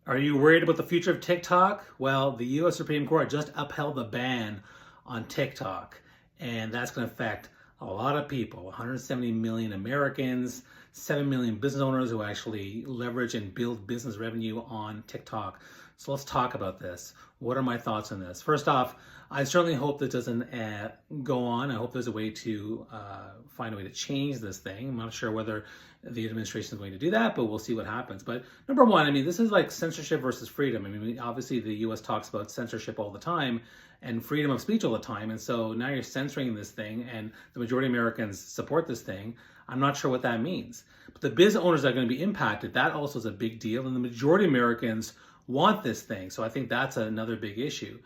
Are you worried about the future of TikTok? Well, the US Supreme Court just upheld the ban on TikTok, and that's going to affect a lot of people, 170 million Americans, 7 million business owners who actually leverage and build business revenue on TikTok. So let's talk about this. What are my thoughts on this? First off, I certainly hope this doesn't go on. I hope there's a way to find a way to change this thing. I'm not sure whether the administration is going to do that, but we'll see what happens. But number one, I mean, this is like censorship versus freedom. I mean, obviously the US talks about censorship all the time and freedom of speech all the time. And so now you're censoring this thing and the majority of Americans support this thing. I'm not sure what that means. But the business owners that are going to be impacted, that also is a big deal. And the majority of Americans want this thing. So I think that's another big issue.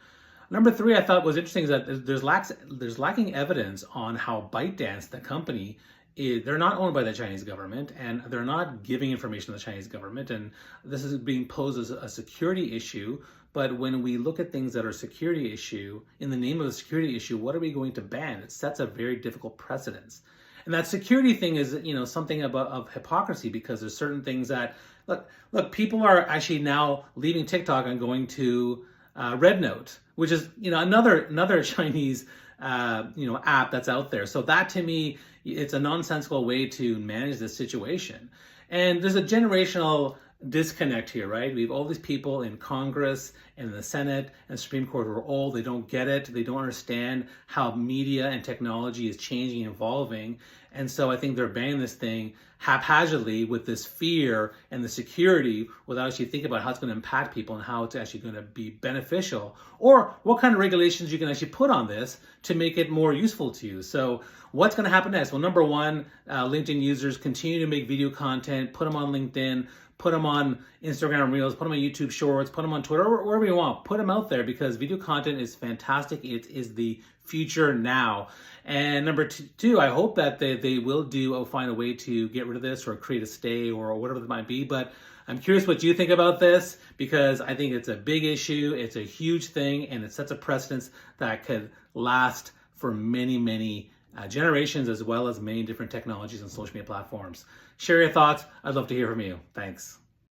Number three, I thought was interesting is that there's lacking evidence on how ByteDance, the company, they're not owned by the Chinese government and they're not giving information to the Chinese government. And this is being posed as a security issue. But when we look at things that are a security issue, in the name of a security issue, what are we going to ban? It sets a very difficult precedence. And that security thing is, something of hypocrisy, because there's certain things that, look, people are actually now leaving TikTok and going to Rednote, which is, another Chinese, app that's out there. So that to me, it's a nonsensical way to manage this situation. And there's a generational disconnect here, right? We have all these people in Congress and in the Senate and Supreme Court who are old. They don't get it. They don't understand how media and technology is changing and evolving. And so I think they're banning this thing haphazardly with this fear and the security without actually thinking about how it's going to impact people and how it's actually going to be beneficial, or what kind of regulations you can actually put on this to make it more useful to you. So what's going to happen next? Well, number one, LinkedIn users continue to make video content, put them on LinkedIn, put them on Instagram Reels, put them on YouTube Shorts, put them on Twitter, wherever you want. Put them out there because video content is fantastic. It is the future now. And number two, I hope that they will find a way to get rid of this or create a stay or whatever it might be. But I'm curious what you think about this, because I think it's a big issue. It's a huge thing, and it sets a precedence that could last for many, many generations, as well as many different technologies and social media platforms. Share your thoughts. I'd love to hear from you. Thanks.